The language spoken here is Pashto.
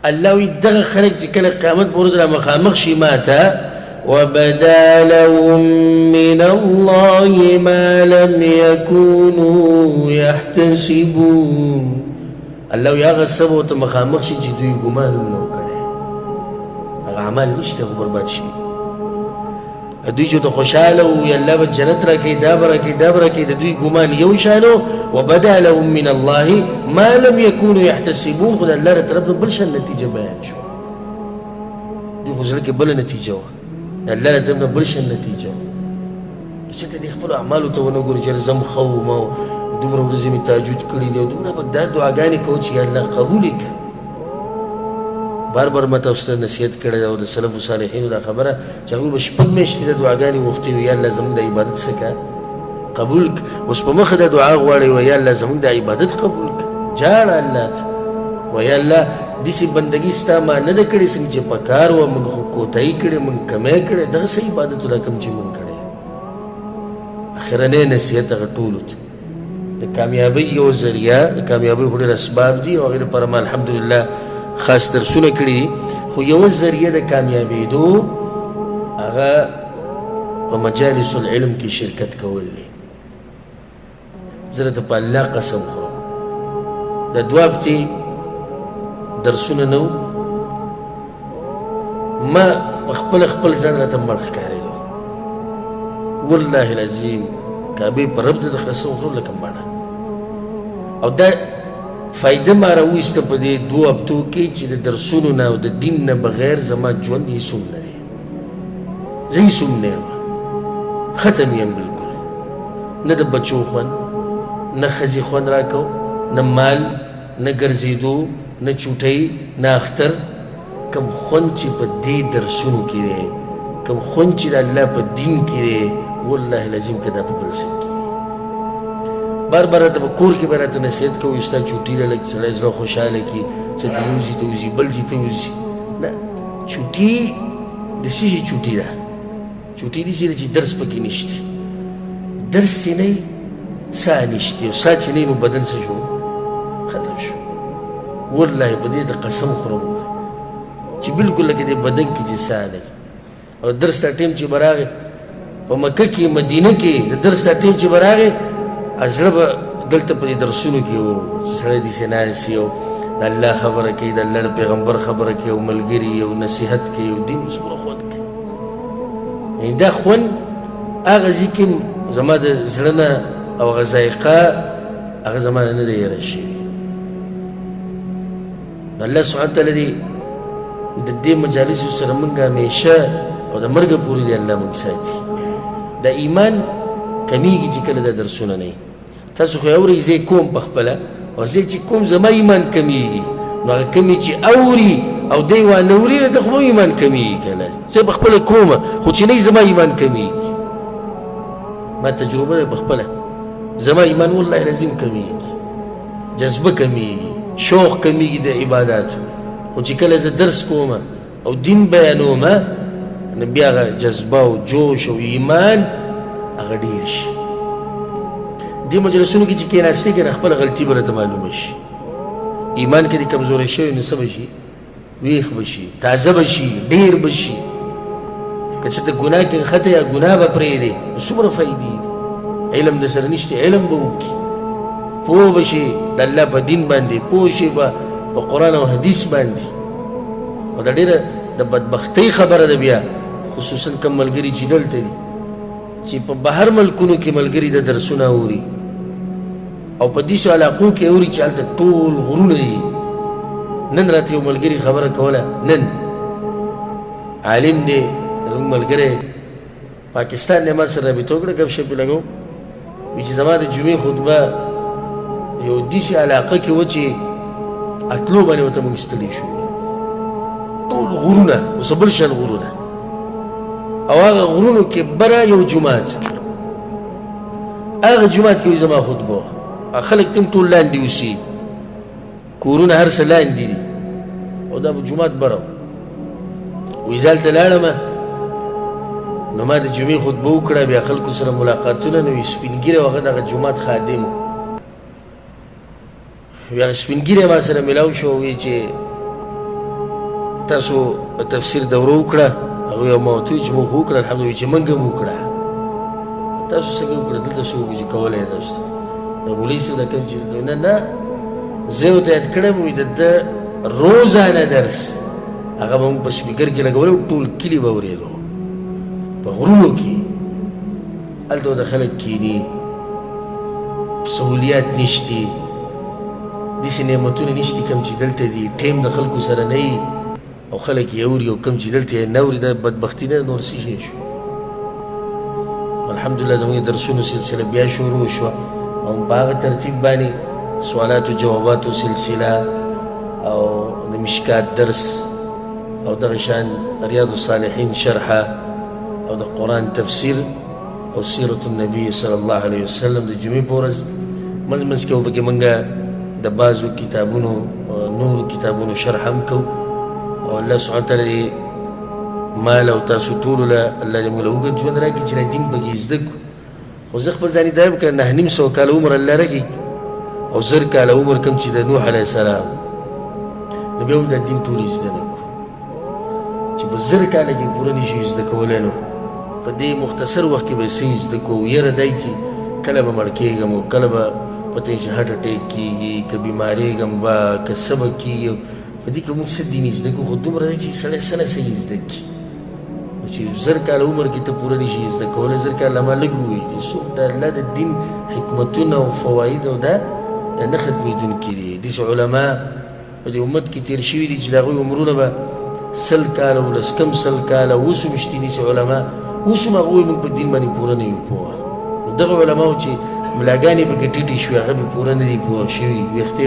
الله وی دغه خلک چې کله قیامت په ورځ را مخامخ شي ما ته وبدا لهم من الله ما لم يكونوا يحتسبون الله وی هغه څه به ورته مخامخ شي چې دوی ګمان هم نه و کړی هغه عمل نشته خو برباد شي دوی چې ته خوشحاله وي الله به جنت راکوي دا به راکوي دا به راکوي د دوی ګمان یو شان وبدا لهم من الله ما لم يكونوا يحتسبون خو د الله له طرف نه بل شان نتیجه بیان شوه دوی خو زړه کې بله نتیجه وه د الله له طرف نه بل شان نتیجه وه چې ته دې خپلو اعمالو ته ونه ګورې چې زه ښه وم او دومره ورځې مې تهجد کړي دي او دومره به دا دعاګانې کوو چې یا الله قبول یې کړه بار بار ما تاسو ته نصیحت کړې ده او د سلفو صالحینو دا خبره چې هغوی به شپږ میاشتې د دعاګانې غوښتې وي یا الله زموږ د عبادت څه کړه قبول کړه اوس په مخه د دعا غواړئ و یا الله زموږ د عبادت قبول کړه جاړه الله ته و یا الله داسې بندګي ستا ما نه ده کړې څنګه چې پکار وه موږ خو کوتاهي کړې موږ کمی کړې دغسې عبادتونه کوم چې موږ کړی اخرنی نصیحت هغه ټولو ته د کامیابۍ یو ذریعه د کامیابۍ خو ډېر اسباب دي او هغې لپاره ما الحمدلله خاص درسونه کړي دي خو یوه ذریعه د کامیابېدو هغه په مجالس العلم کې شرکت کول دی زه درته په الله قسم خورم د دوه هفتې درسونه نه ما په خپل ځان راته مړ ښکارېدو والله العظیم کعبې په رب د قسم خورم لکه مړه او دا فایده ما راویسته په دې دوه هفتو کې چې د درسونو نه او د دین نه بغیر زما ژوند هیڅ هم نه دی زه هیڅ هم نه یم ختم یم بلکل نه د بچو خوند نه ښځې خوند راکو نه مال نه ګرځېدو نه چوټۍ نه اختر کم خوند چې په دې درسونو کې دی کم خوند چې د الله په دین کې دی والله العظیم که دا په بل څه کې بار بار راته په کور کې به راته نصیحت کوي ستا چوټي ده لږ سړی زړه خوشحاله کړي څه ته وځي ته وځي بل ځي ته وځي نه چوټي د څه شي چوټي ده چوټي داسې ده چې درس پکې نشته درس چې نه وي ساه نشته او ساه چې نه وي نو بدن څه شو ختم شو والله په دې د قسم خورم چې بلکل لکه دې بدن کې چې ساه نه او درس ته ټیم چې به راغی په مکه کې مدینه کې د درس ته ټیم چې به راغی زړه به دلته په دې درسونو کې و چې سړی داسې ناست وي او د الله خبره کوي د الله د پیغمبر خبره کوي او ملګري او نصیحت کوي او دین اوس پوره خوند کوي یعنې دا خوند هغه ځای کې زما د زړه نه او هغه ذایقه هغه زما نه ده هېره شوې الله سبحانه تعالی دې د دې مجالسو سره موږ همیشه او د مرګه پورې دې الله موږ ساتي د ایمان کمیږي چې کله د درسونه نه تاسو خو اورئ زه کوم په خپله او زه چې کوم زما ایمان کمیږي نو هغه کمې چې اوري او دی وانه اوري نو د خو ایمان کمیږي که نه زه په خپله کومه خو چې نه زما ایمان کمیږي ما تجربه ده په خپله زما ایمان والله العظیم کمیږي جذبه کمیږي شوق کمیږي د عباداتو خو چې کله زه درس کوم او دین بیانوم نو بیا هغه جذبه او جوش او ایمان هغه ډېر شي دې مجلسونو کې چې کېناستې که نه خپله غلطي به راته معلومه شي ایمان کې دې کمزوری شوی نو څه به شي ویښ به شي تازه به شي ډېر به شي که چې ته ګناه کې نښته یا ګناه به پرېږدې نو څومره فایدې دي علم د سره نشته علم به وکړي پوه به شي د الله په دین باندې پوه شي به په قرآن او حدیث باندې او دا ډېره د بدبختۍ خبره ده بیا خصوصا کم ملګري چې دلته دي چې په بهر ملکونو کې ملګري د درسونه اوري او په دېسو علاقو کې اوري چې هلته ټول غرونه دي نن راته یو ملګري خبره کوله نن عالم دی زموږ ملګری پاکستان دی ما سره رابطه وکړه ګپ شپ یې لګو وایي چې زما د جمعې خطبه یو داسې علاقه کې وه چې اتلو باندې ورته موږ ستړي شو ټول غرونه اوس بل شان غرونه او هغه غرونو کې بره یو جومات هغه جومات کې وي زما خطبه وه خلک تم ټول لاندې اوسي کورونه هر څه لاندې دي او دا به جومات بره وایي زه هلته لاړمه نو ما د جمعې خطبه وکړه بیا خلکو سره ملاقاتونه نو وي سپین ږیری او هغه دغه جومات خادم و بیا هغه سپین ږیری ما سره میلاو شو وایي چې تاسو تفسیر دوره وکړه هغوی ما ورته وویل چې موږ خو وکړه الحمدلله چې موږ هم وکړه تاسو څنګه وکړه دلته څه وکړو چې کولی یې تاسو ته د مولوي صاحب دا کوم چې نه زه یې ورته یاد کړی وم د ده روزانه درس هغه به موږ په سپیکر کې لګولی ټول کلي به اورېدو په غرونو کې هلته د خلک کښېني سهولیات نشتي داسې نعمتونه نشتي کوم چې دلته دي ټیم د خلکو سره نه وي او خلک یې اوري او کوم چې دلته یې نه اوري دا بدبختي نه نور څه شی شو الحمدلله زموږ د درسونو سلسله بیا شروع شوه او په هغه ترتیب باندې سوالاتو جواباتو سلسله او د مشکات درس او دغه شان ریاض الصالحین شرحه او د قرآن تفسیر او سیرت النبی صلی الله علیه وسلم د جمعې په ورځ منځ منځ کې وپکې موږ د بعضو کتابونو نورو کتابونو شرح هم کوو او الله سبحانه وتعالی مال او تاسو ټولو له الله دې موږ له اوږد ژوند راکړي چې دین پکې زده کړو خو زه خپل ځان دا وکړم 950 کاله عمر الله راکړي او 1000 کاله عمر کوم چې د نوح علیه السلام نو بیا هم دا دین ټول زده نه کړو چې په 1000 کاله کې پوره نه شي زده کولی نو په دې مختصر وخت کې به څه زده کوو یره دی چې کله به مړ کېږم او کله به پته چې هارټ اټیک کېږي که بیمارېږم به که څه به کېږي په دې کې موږ څه دین زده کوو خو دومره دی چې سړی څه نه څه زده کړي چې 1000 کاله عمر کې ته پوره نه شي زده کولی 1000 کاله ما لږ ووایي چې څوک د الله د دین حکمتونه او فواید او دا نه ختمېدونکي دي داسې علما په دې امت کې تېر شوي دي چې د هغوی عمرونه به 100 کاله 100 کاله اوس هم شته داسې علما اوس هم هغوی موږ په دین باندې پوره نه یو پوهه نو دغه علماو چې ملاګانې پکې ټیټې شوې هغه به پوره نه دي پوه شوي ویښتې